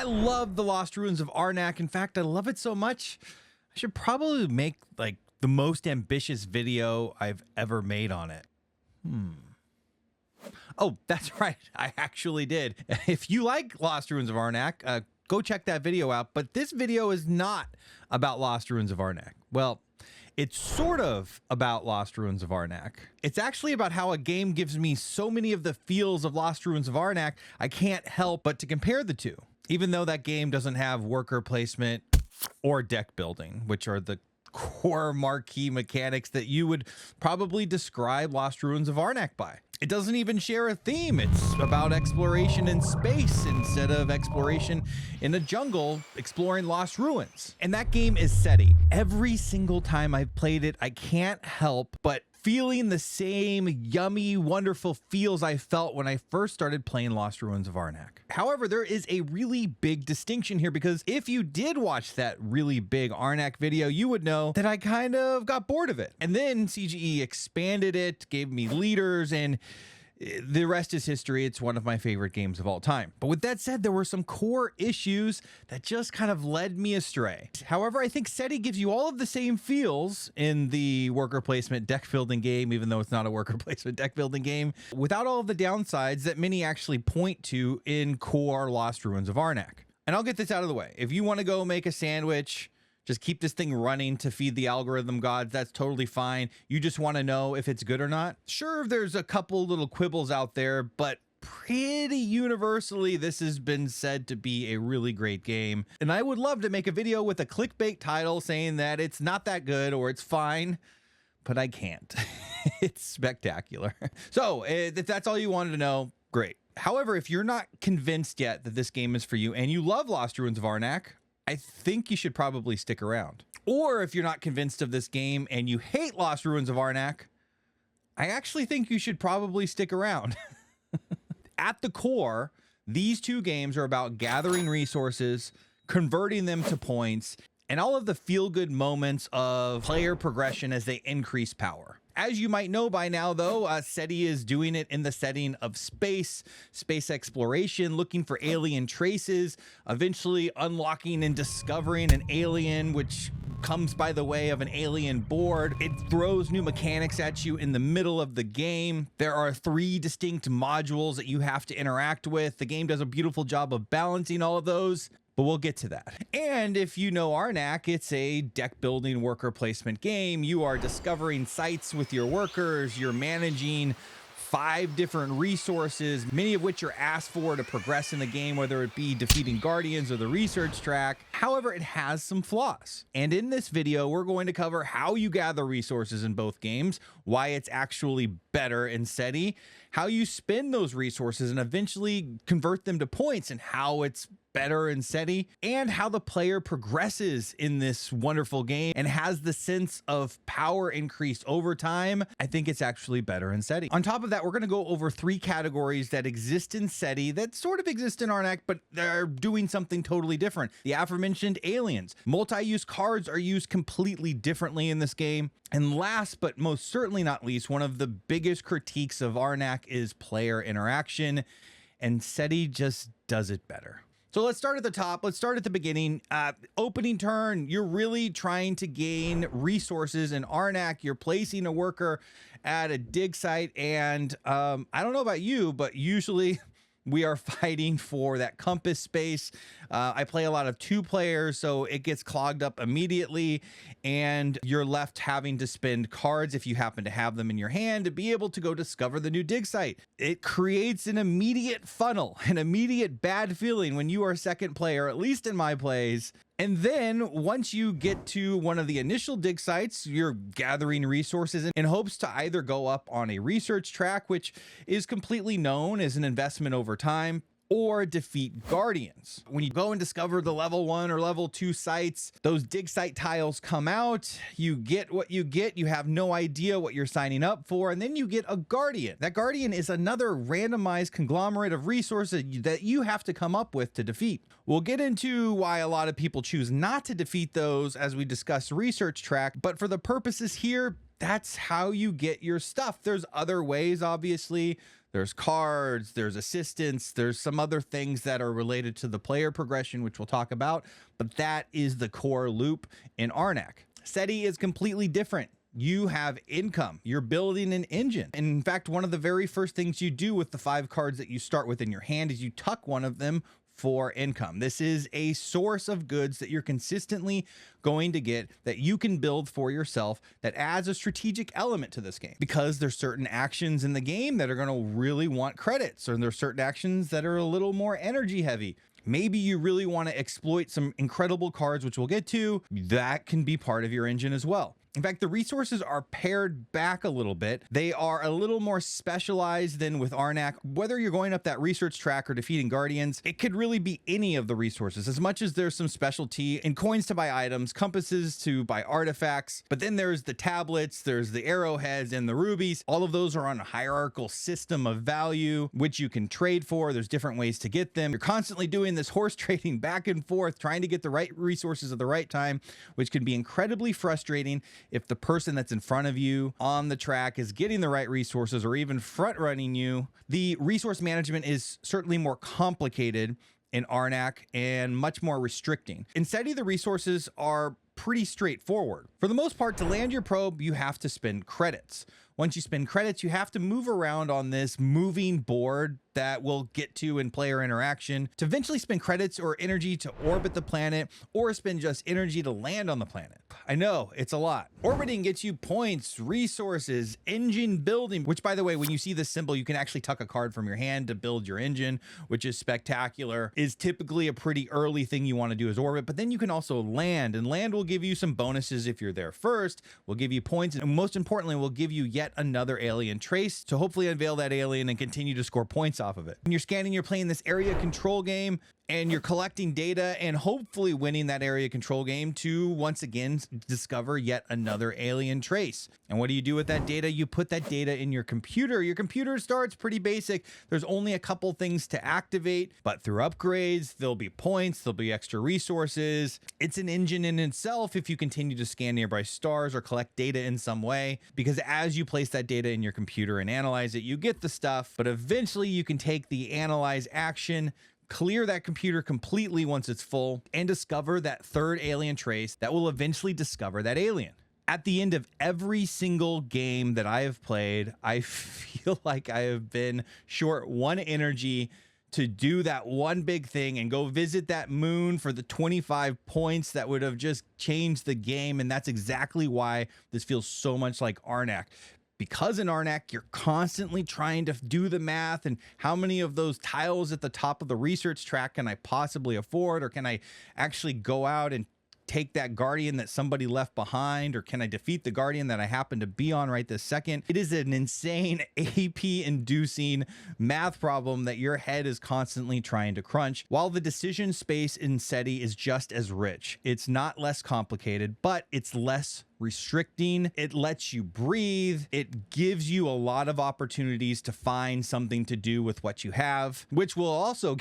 I love the Lost Ruins of Arnak. In fact, I love it so much, I should probably make like the most ambitious video I've ever made on it. Oh, that's right. I actually did. If you like Lost Ruins of Arnak, go check that video out. But this video is not about Lost Ruins of Arnak. Well, it's sort of about Lost Ruins of Arnak. It's actually about how a game gives me so many of the feels of Lost Ruins of Arnak, I can't help but to compare the two. Even though that game doesn't have worker placement or deck building, which are the core marquee mechanics that you would probably describe Lost Ruins of Arnak by. It doesn't even share a theme. It's about exploration in space instead of exploration in a jungle exploring lost ruins. And that game is SETI. Every single time I've played it, I can't help but feeling the same yummy, wonderful feels I felt when I first started playing Lost Ruins of Arnak. However, there is a really big distinction here, because if you did watch that really big Arnak video, you would know that I kind of got bored of it. And then CGE expanded it, gave me leaders, and the rest is history. It's one of my favorite games of all time. But with that said, there were some core issues that just kind of led me astray. However, I think SETI gives you all of the same feels in the worker placement deck building game, even though it's not a worker placement deck building game, without all of the downsides that many actually point to in core Lost Ruins of Arnak. And I'll get this out of the way. If you want to go make a sandwich, just keep this thing running to feed the algorithm gods, that's totally fine. You just want to know if it's good or not. Sure, there's a couple little quibbles out there, but pretty universally, this has been said to be a really great game. And I would love to make a video with a clickbait title saying that it's not that good or it's fine, but I can't. It's spectacular. So if that's all you wanted to know, great. However, if you're not convinced yet that this game is for you and you love Lost Ruins of Arnak, I think you should probably stick around. Or if you're not convinced of this game and you hate Lost Ruins of Arnak, I actually think you should probably stick around. At the core, these two games are about gathering resources, converting them to points, and all of the feel-good moments of player progression as they increase power. As you might know by now, though, SETI is doing it in the setting of space exploration, looking for alien traces, eventually unlocking and discovering an alien, which comes by the way of an alien board. It throws new mechanics at you in the middle of the game. There are 3 distinct modules that you have to interact with. The game does a beautiful job of balancing all of those, but we'll get to that. And if you know Arnak, it's a deck building worker placement game. You are discovering sites with your workers. You're managing 5 different resources, many of which are asked for to progress in the game, whether it be defeating guardians or the research track. However, it has some flaws. And in this video, we're going to cover how you gather resources in both games, why it's actually better in SETI, how you spend those resources and eventually convert them to points, and how it's better in SETI, and how the player progresses in this wonderful game and has the sense of power increased over time. I think it's actually better in SETI. On top of that, we're going to go over 3 categories that exist in SETI that sort of exist in Arnak, but they're doing something totally different. The aforementioned aliens. Multi-use cards are used completely differently in this game. And last but most certainly not least, one of the biggest critiques of Arnak is player interaction, and SETI just does it better. So let's start at the top. Let's start at the beginning. Opening turn, you're really trying to gain resources. In Arnak, you're placing a worker at a dig site. And I don't know about you, but usually we are fighting for that compass space. I play a lot of 2 players, so it gets clogged up immediately, and you're left having to spend cards, if you happen to have them in your hand, to be able to go discover the new dig site. It creates an immediate funnel, an immediate bad feeling when you are second player, at least in my plays. And then once you get to one of the initial dig sites, you're gathering resources in hopes to either go up on a research track, which is completely known as an investment over time, or defeat guardians. When you go and discover the level 1 or level 2 sites, those dig site tiles come out, you get what you get, you have no idea what you're signing up for, and then you get a guardian. That guardian is another randomized conglomerate of resources that you have to come up with to defeat. We'll get into why a lot of people choose not to defeat those as we discuss research track, but for the purposes here, that's how you get your stuff. There's other ways, obviously. there's cards, there's assistants, there's some other things that are related to the player progression, which we'll talk about, but that is the core loop in Arnak. SETI is completely different. You have income. You're building an engine. And in fact, one of the very first things you do with the 5 cards that you start with in your hand is you tuck one of them for income. This is a source of goods that you're consistently going to get that you can build for yourself that adds a strategic element to this game, because there's certain actions in the game that are going to really want credits, or there's certain actions that are a little more energy heavy. Maybe you really want to exploit some incredible cards, which we'll get to. That can be part of your engine as well. In fact, the resources are pared back a little bit. They are a little more specialized than with Arnak. Whether you're going up that research track or defeating guardians, it could really be any of the resources, as much as there's some specialty in coins to buy items, compasses to buy artifacts. But then there's the tablets, there's the arrowheads and the rubies. All of those are on a hierarchical system of value, which you can trade for. There's different ways to get them. You're constantly doing this horse trading back and forth, trying to get the right resources at the right time, which can be incredibly frustrating if the person that's in front of you on the track is getting the right resources or even front running you. The resource management is certainly more complicated in Arnak and much more restricting. In SETI, the resources are pretty straightforward. For the most part, to land your probe, you have to spend credits. Once you spend credits, you have to move around on this moving board that we'll get to in player interaction to eventually spend credits or energy to orbit the planet, or spend just energy to land on the planet. I know, it's a lot. Orbiting gets you points, resources, engine building, which, by the way, when you see this symbol, you can actually tuck a card from your hand to build your engine, which is spectacular. Is typically a pretty early thing you want to do is orbit, but then you can also land, and land will give you some bonuses if you're there first, will give you points, and most importantly, will give you yet another alien trace to hopefully unveil that alien and continue to score points off of it. When you're scanning, you're playing this area control game, and you're collecting data and hopefully winning that area control game to once again discover yet another alien trace. And what do you do with that data? You put that data in your computer. Your computer starts pretty basic. There's only a couple things to activate, but through upgrades, there'll be points, there'll be extra resources. It's an engine in itself if you continue to scan nearby stars or collect data in some way, because as you place that data in your computer and analyze it, you get the stuff, but eventually you can take the analyze action, clear that computer completely once it's full, and discover that third alien trace that will eventually discover that alien. At the end of every single game that I have played, I feel like I have been short 1 energy to do that one big thing and go visit that moon for the 25 points that would have just changed the game. And that's exactly why this feels so much like Arnak. Because in Arnak, you're constantly trying to do the math and how many of those tiles at the top of the research track can I possibly afford, or can I actually go out and take that guardian that somebody left behind, or can I defeat the guardian that I happen to be on right this second? It is an insane AP inducing math problem that your head is constantly trying to crunch, while the decision space in SETI is just as rich. It's not less complicated, but it's less restricting. It lets you breathe. It gives you a lot of opportunities to find something to do with what you have, which will also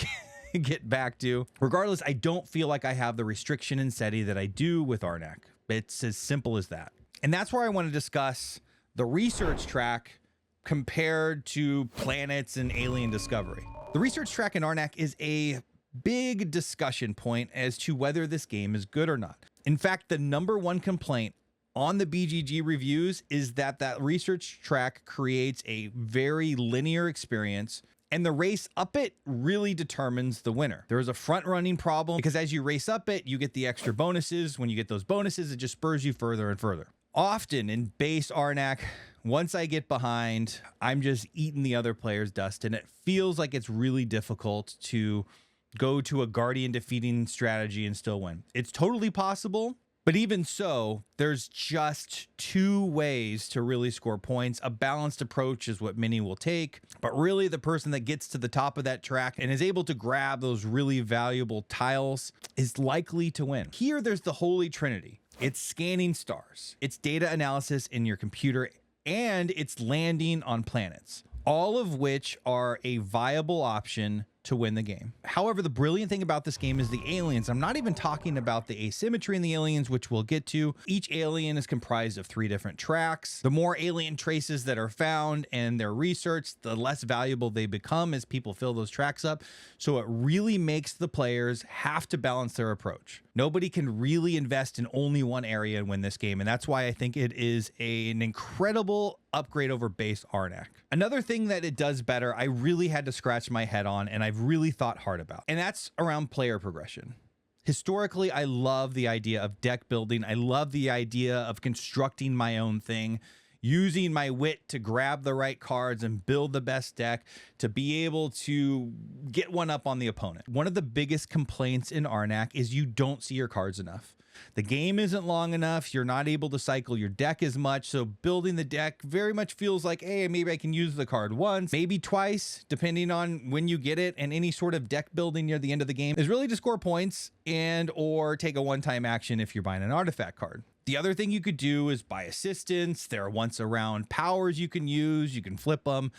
get back to. Regardless, I don't feel like I have the restriction in SETI that I do with Arnak. It's as simple as that. And that's where I want to discuss the research track compared to planets and alien discovery. The research track in Arnak is a big discussion point as to whether this game is good or not. In fact, the #1 complaint on the BGG reviews is that that research track creates a very linear experience, and the race up it really determines the winner. There is a front running problem because as you race up it, you get the extra bonuses. When you get those bonuses, it just spurs you further and further. Often in base Arnak, once I get behind, I'm just eating the other player's dust, and it feels like it's really difficult to go to a guardian defeating strategy and still win. It's totally possible. But even so, there's just 2 ways to really score points. A balanced approach is what many will take, but really the person that gets to the top of that track and is able to grab those really valuable tiles is likely to win. Here, there's the holy trinity. It's scanning stars, it's data analysis in your computer, and it's landing on planets, all of which are a viable option to win the game. However, the brilliant thing about this game is the aliens. I'm not even talking about the asymmetry in the aliens, which we'll get to. Each alien is comprised of 3 different tracks. The more alien traces that are found and they're researched, the less valuable they become as people fill those tracks up. So it really makes the players have to balance their approach. Nobody can really invest in only one area and win this game, and that's why I think it is an incredible upgrade over base Arnak. Another thing that it does better, I really had to scratch my head on, and I've really thought hard about, and that's around player progression. Historically, I love the idea of deck building. I love the idea of constructing my own thing, using my wit to grab the right cards and build the best deck to be able to get one up on the opponent. One of the biggest complaints in Arnak is you don't see your cards enough. The game isn't long enough. You're not able to cycle your deck as much. So building the deck very much feels like, hey, maybe I can use the card once, maybe twice, depending on when you get it. And any sort of deck building near the end of the game is really to score points and or take a one-time action if you're buying an artifact card. The other thing you could do is buy assistants. There are once around powers you can use. You can flip them.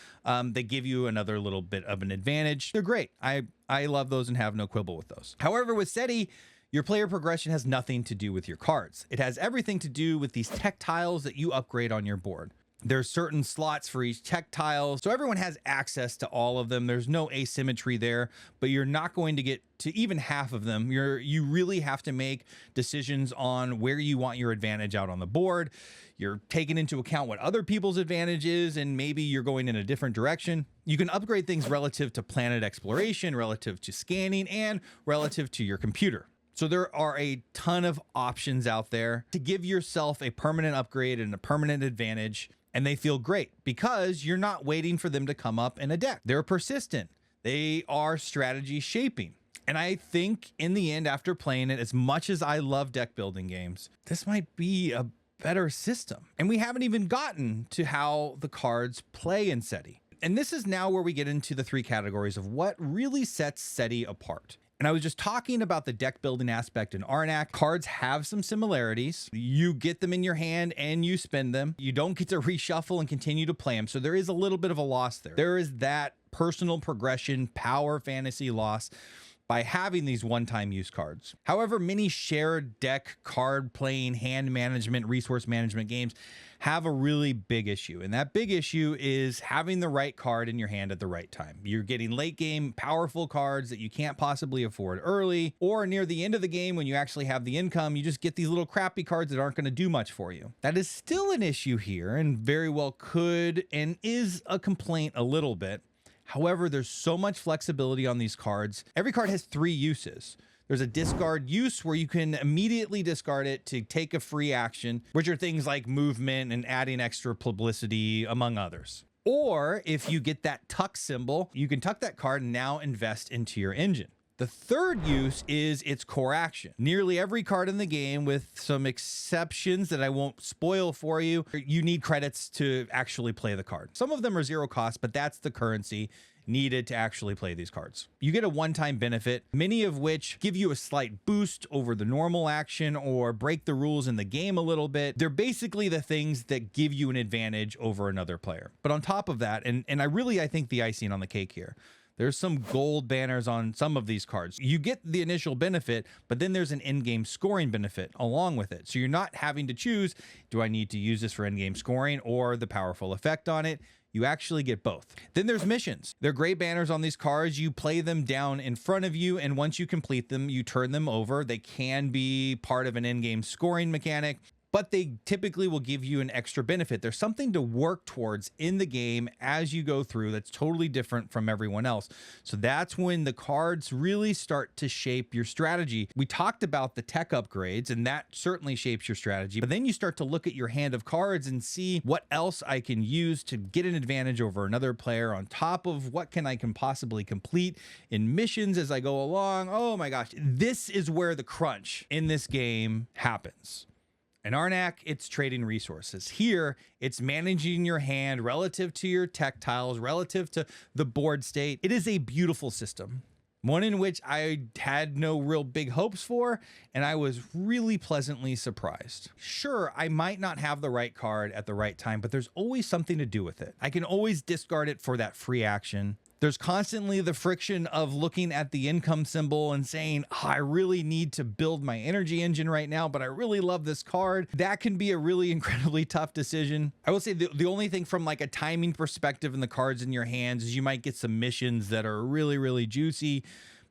They give you another little bit of an advantage. They're great. I love those and have no quibble with those. However, with SETI, your player progression has nothing to do with your cards. It has everything to do with these tech tiles that you upgrade on your board. There's certain slots for each tech tile, so everyone has access to all of them. There's no asymmetry there, but you're not going to get to even half of them. You really have to make decisions on where you want your advantage out on the board. You're taking into account what other people's advantage is, and maybe you're going in a different direction. You can upgrade things relative to planet exploration, relative to scanning, and relative to your computer. So there are a ton of options out there to give yourself a permanent upgrade and a permanent advantage. And they feel great because you're not waiting for them to come up in a deck. They're persistent. They are strategy shaping. And I think in the end, after playing it, as much as I love deck building games, this might be a better system. And we haven't even gotten to how the cards play in SETI. And this is now where we get into the 3 categories of what really sets SETI apart. And I was just talking about the deck building aspect in Arnak. Cards have some similarities. You get them in your hand and you spend them. You don't get to reshuffle and continue to play them. So there is a little bit of a loss there. There is that personal progression, power fantasy loss by having these one-time use cards. However, many shared deck, card playing, hand management, resource management games have a really big issue. And that big issue is having the right card in your hand at the right time. You're getting late game powerful cards that you can't possibly afford early, or near the end of the game when you actually have the income, you just get these little crappy cards that aren't going to do much for you. That is still an issue here and very well could and is a complaint a little bit. However, there's so much flexibility on these cards. Every card has 3 uses. There's a discard use where you can immediately discard it to take a free action, which are things like movement and adding extra publicity, among others. Or if you get that tuck symbol, you can tuck that card and now invest into your engine. The third use is its core action. Nearly every card in the game, with some exceptions that I won't spoil for you, you need credits to actually play the card. Some of them are 0 cost, but that's the currency needed to actually play these cards. You get a one-time benefit, many of which give you a slight boost over the normal action or break the rules in the game a little bit. They're basically the things that give you an advantage over another player. But on top of that, and I think the icing on the cake here, there's some gold banners on some of these cards. You get the initial benefit, but then there's an in-game scoring benefit along with it. So you're not having to choose, do I need to use this for in-game scoring or the powerful effect on it? You actually get both. Then there's missions. They're gray banners on these cards. You play them down in front of you, and once you complete them, you turn them over. They can be part of an in-game scoring mechanic, but they typically will give you an extra benefit. There's something to work towards in the game as you go through that's totally different from everyone else. So that's when the cards really start to shape your strategy. We talked about the tech upgrades, and that certainly shapes your strategy, but then you start to look at your hand of cards and see what else I can use to get an advantage over another player on top of what I can possibly complete in missions as I go along. Oh my gosh, this is where the crunch in this game happens. In Arnak, it's trading resources. Here, it's managing your hand relative to your tech tiles, relative to the board state. It is a beautiful system, one in which I had no real big hopes for, and I was really pleasantly surprised. Sure, I might not have the right card at the right time, but there's always something to do with it. I can always discard it for that free action. There's constantly the friction of looking at the income symbol and saying, oh, I really need to build my energy engine right now, but I really love this card. That can be a really incredibly tough decision. I will say the only thing from like a timing perspective in the cards in your hands is you might get some missions that are really, really juicy,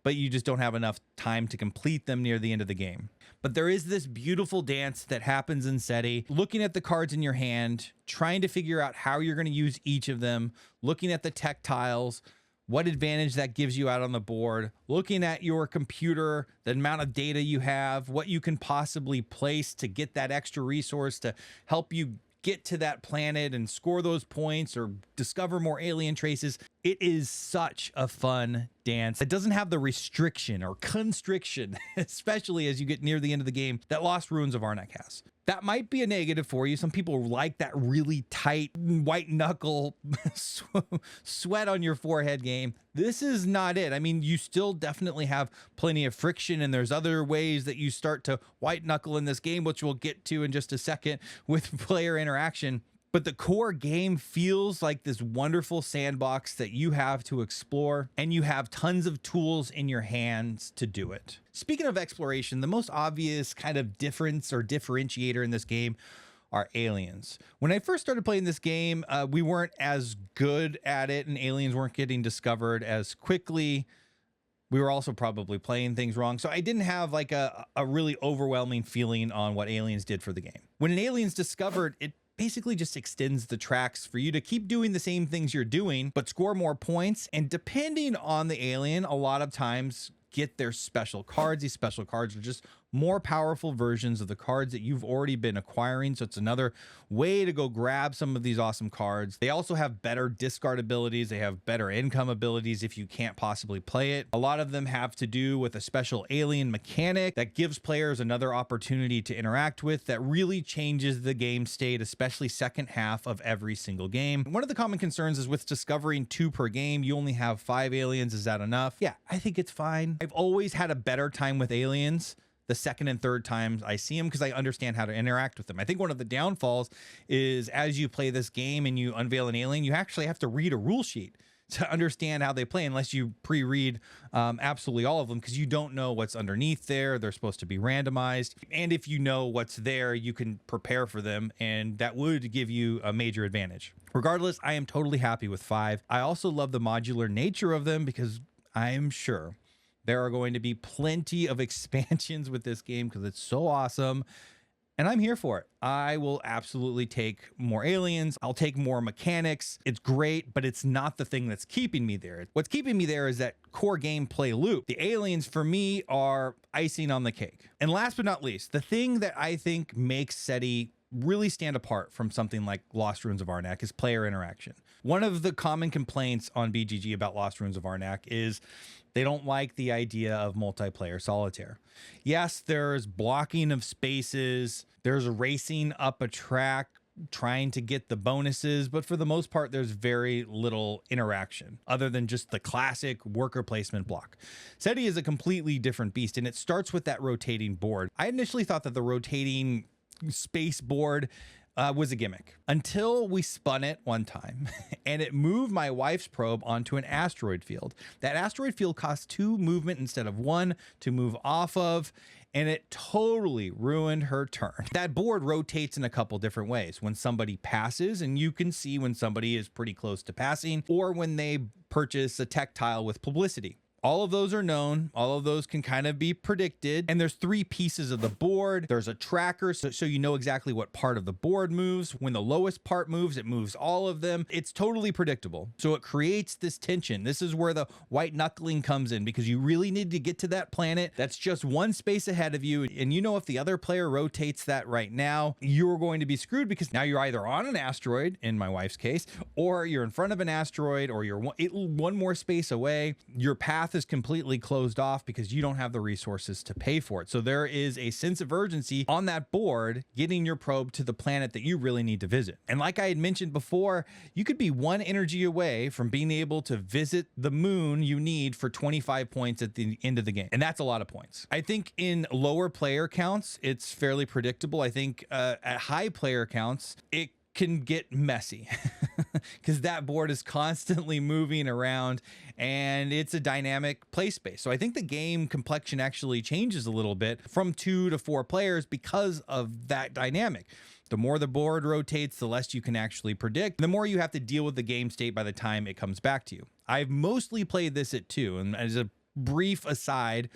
but you just don't have enough time to complete them near the end of the game. But there is this beautiful dance that happens in SETI, looking at the cards in your hand, trying to figure out how you're going to use each of them, looking at the tech tiles, what advantage that gives you out on the board, looking at your computer, the amount of data you have, what you can possibly place to get that extra resource to help you get to that planet and score those points or discover more alien traces. It is such a fun dance. It doesn't have the restriction or constriction, especially as you get near the end of the game, that Lost Ruins of Arnak has. That might be a negative for you. Some people like that really tight white knuckle sweat on your forehead game. This is not it. I mean, you still definitely have plenty of friction, and there's other ways that you start to white knuckle in this game, which we'll get to in just a second with player interaction. But the core game feels like this wonderful sandbox that you have to explore, and you have tons of tools in your hands to do it. Speaking of exploration, the most obvious kind of difference or differentiator in this game are aliens. When I first started playing this game, we weren't as good at it, and aliens weren't getting discovered as quickly. We were also probably playing things wrong. So I didn't have like a really overwhelming feeling on what aliens did for the game. When an alien's discovered, it basically just extends the tracks for you to keep doing the same things you're doing, but score more points. And depending on the alien, a lot of times get their special cards. These special cards are just more powerful versions of the cards that you've already been acquiring. So it's another way to go grab some of these awesome cards. They also have better discard abilities. They have better income abilities if you can't possibly play it. A lot of them have to do with a special alien mechanic that gives players another opportunity to interact with that really changes the game state, especially second half of every single game. One of the common concerns is with discovering 2 per game. You only have 5 aliens. Is that enough? Yeah, I think it's fine. I've always had a better time with aliens the second and third times I see them because I understand how to interact with them. I think one of the downfalls is as you play this game and you unveil an alien, you actually have to read a rule sheet to understand how they play, unless you pre-read absolutely all of them, because you don't know what's underneath there. They're supposed to be randomized. And if you know what's there, you can prepare for them, and that would give you a major advantage. Regardless, I am totally happy with 5. I also love the modular nature of them because I am sure there are going to be plenty of expansions with this game because it's so awesome. And I'm here for it. I will absolutely take more aliens. I'll take more mechanics. It's great, but it's not the thing that's keeping me there. What's keeping me there is that core gameplay loop. The aliens for me are icing on the cake. And last but not least, the thing that I think makes SETI really stand apart from something like Lost Ruins of Arnak is player interaction. One of the common complaints on BGG about Lost Ruins of Arnak is they don't like the idea of multiplayer solitaire. Yes, there's blocking of spaces, there's racing up a track, trying to get the bonuses, but for the most part, there's very little interaction other than just the classic worker placement block. SETI is a completely different beast, and it starts with that rotating board. I initially thought that the rotating space board was a gimmick until we spun it one time and it moved my wife's probe onto an asteroid field. That asteroid field costs 2 movement instead of 1 to move off of, and it totally ruined her turn. That board rotates in a couple different ways. When somebody passes, and you can see when somebody is pretty close to passing, or when they purchase a tech tile with publicity. All of those are known. All of those can kind of be predicted. And there's 3 pieces of the board. There's a tracker, so you know exactly what part of the board moves. When the lowest part moves, it moves all of them. It's totally predictable. So it creates this tension. This is where the white knuckling comes in, because you really need to get to that planet that's just 1 space ahead of you. And you know, if the other player rotates that right now, you're going to be screwed, because now you're either on an asteroid, in my wife's case, or you're in front of an asteroid, or you're one more space away. Your path is completely closed off because you don't have the resources to pay for it. So there is a sense of urgency on that board getting your probe to the planet that you really need to visit. And like I had mentioned before, you could be 1 energy away from being able to visit the moon you need for 25 points at the end of the game. And that's a lot of points. I think in lower player counts, it's fairly predictable. I think at high player counts, it can get messy because that board is constantly moving around and it's a dynamic play space. So I think the game complexion actually changes a little bit from 2 to 4 players because of that dynamic. The more the board rotates, the less you can actually predict, the more you have to deal with the game state by the time it comes back to you. I've mostly played this at 2, and as a brief aside,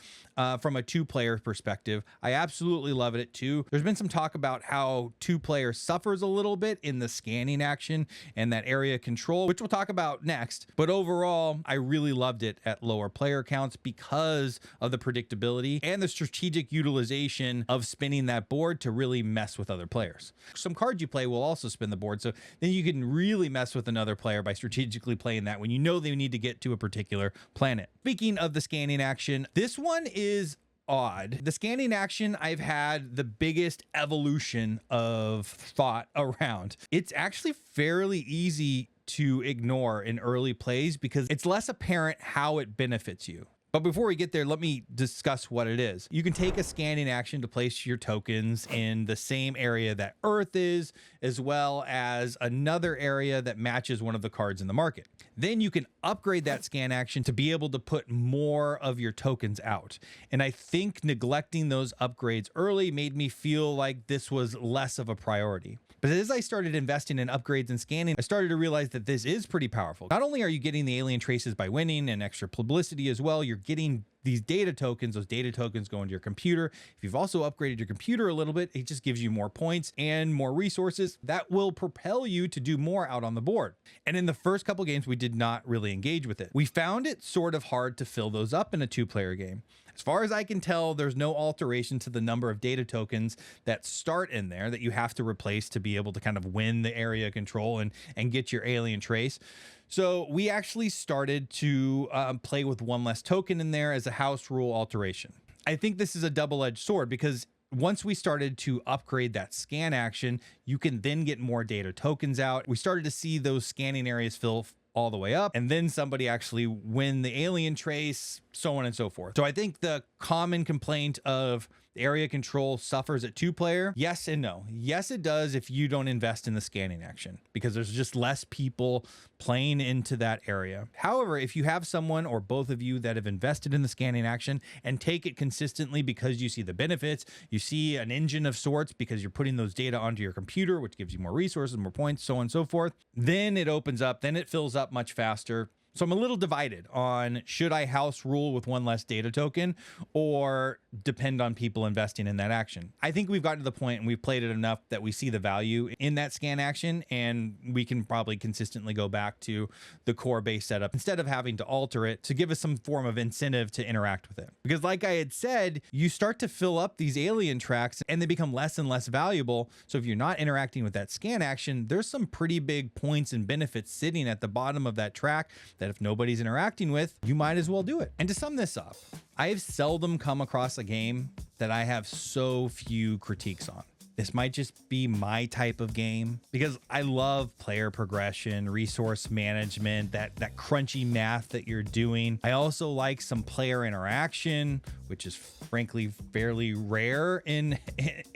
from a 2-player perspective, I absolutely love it at 2. There's been some talk about how 2-player suffers a little bit in the scanning action and that area control, which we'll talk about next. But overall, I really loved it at lower player counts because of the predictability and the strategic utilization of spinning that board to really mess with other players. Some cards you play will also spin the board, so then you can really mess with another player by strategically playing that when you know they need to get to a particular planet. Speaking of the scanning action, this one is odd. The scanning action, I've had the biggest evolution of thought around. It's actually fairly easy to ignore in early plays because it's less apparent how it benefits you. But before we get there, let me discuss what it is. You can take a scanning action to place your tokens in the same area that Earth is, as well as another area that matches one of the cards in the market. Then you can upgrade that scan action to be able to put more of your tokens out. And I think neglecting those upgrades early made me feel like this was less of a priority. But as I started investing in upgrades and scanning, I started to realize that this is pretty powerful. Not only are you getting the alien traces by winning and extra publicity as well, you're getting these data tokens. Those data tokens go into your computer. If you've also upgraded your computer a little bit, it just gives you more points and more resources that will propel you to do more out on the board. And in the first couple games, we did not really engage with it. We found it sort of hard to fill those up in a 2-player game. As far as I can tell, there's no alteration to the number of data tokens that start in there that you have to replace to be able to kind of win the area control and get your alien trace. So we actually started to play with 1 less token in there as a house rule alteration. I think this is a double-edged sword because once we started to upgrade that scan action, you can then get more data tokens out. We started to see those scanning areas fill all the way up, and then somebody actually win the alien trace, so on and so forth. So I think the common complaint of area control suffers at 2-player, yes and no. Yes, it does if you don't invest in the scanning action because there's just less people playing into that area. However, if you have someone or both of you that have invested in the scanning action and take it consistently because you see the benefits, you see an engine of sorts because you're putting those data onto your computer, which gives you more resources, more points, so on and so forth, then it opens up, then it fills up much faster. So I'm a little divided on should I house rule with 1 less data token or depend on people investing in that action. I think we've gotten to the point and we've played it enough that we see the value in that scan action, and we can probably consistently go back to the core base setup instead of having to alter it to give us some form of incentive to interact with it. Because like I had said, you start to fill up these alien tracks and they become less and less valuable. So if you're not interacting with that scan action, there's some pretty big points and benefits sitting at the bottom of that track that if nobody's interacting with, you might as well do it. And to sum this up, I have seldom come across a game that I have so few critiques on. This might just be my type of game because I love player progression, resource management, that crunchy math that you're doing. I also like some player interaction, which is frankly fairly rare in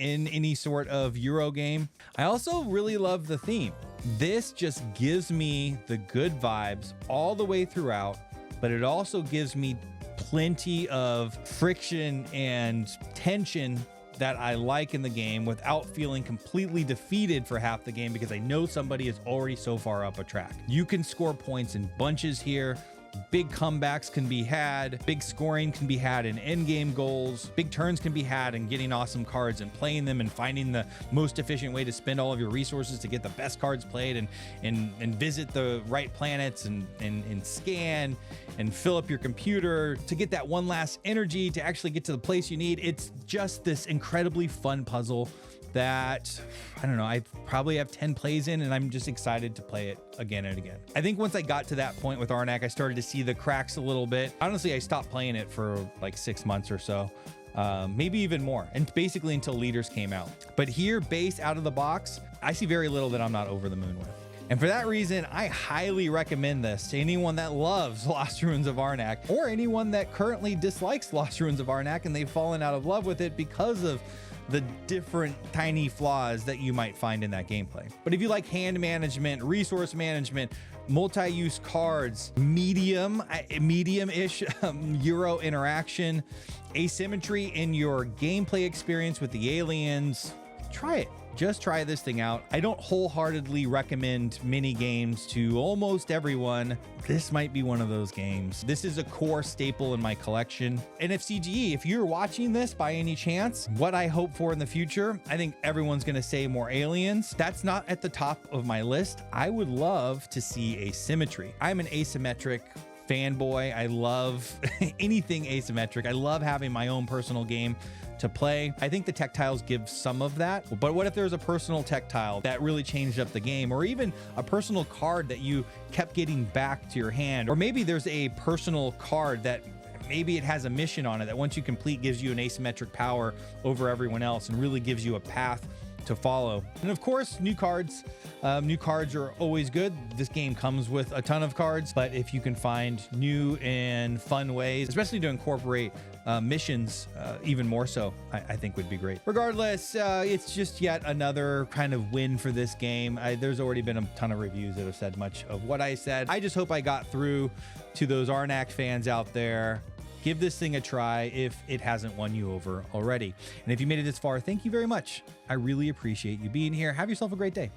any sort of Euro game. I also really love the theme. This just gives me the good vibes all the way throughout, but it also gives me plenty of friction and tension that I like in the game without feeling completely defeated for half the game because I know somebody is already so far up a track. You can score points in bunches here. Big comebacks can be had, big scoring can be had in endgame goals, big turns can be had in getting awesome cards and playing them and finding the most efficient way to spend all of your resources to get the best cards played and visit the right planets and scan and fill up your computer to get that 1 last energy to actually get to the place you need. It's just this incredibly fun puzzle that, I don't know, I probably have 10 plays in and I'm just excited to play it again and again. I think once I got to that point with Arnak, I started to see the cracks a little bit. Honestly, I stopped playing it for like 6 months or so, maybe even more, and basically until Leaders came out. But here, base out of the box, I see very little that I'm not over the moon with. And for that reason, I highly recommend this to anyone that loves Lost Ruins of Arnak, or anyone that currently dislikes Lost Ruins of Arnak and they've fallen out of love with it because of the different tiny flaws that you might find in that gameplay. But if you like hand management, resource management, multi-use cards, medium-ish Euro interaction, asymmetry in your gameplay experience with the aliens, try it. Just try this thing out. I don't wholeheartedly recommend mini games to almost everyone. This might be one of those games. This is a core staple in my collection. And if you're watching this by any chance, what I hope for in the future, I think everyone's gonna say more aliens. That's not at the top of my list. I would love to see asymmetry. I'm an asymmetric fanboy. I love anything asymmetric. I love having my own personal game to play. I think the tech tiles give some of that, but what if there's a personal tech tile that really changed up the game, or even a personal card that you kept getting back to your hand, or maybe there's a personal card that maybe it has a mission on it that once you complete gives you an asymmetric power over everyone else and really gives you a path to follow. And of course, new cards. New cards are always good. This game comes with a ton of cards, but if you can find new and fun ways, especially to incorporate missions even more so, I think would be great. Regardless, it's just yet another kind of win for this game. There's already been a ton of reviews that have said much of what I said. I just hope I got through to those Arnak fans out there. Give this thing a try if it hasn't won you over already. And if you made it this far, thank you very much. I really appreciate you being here. Have yourself a great day.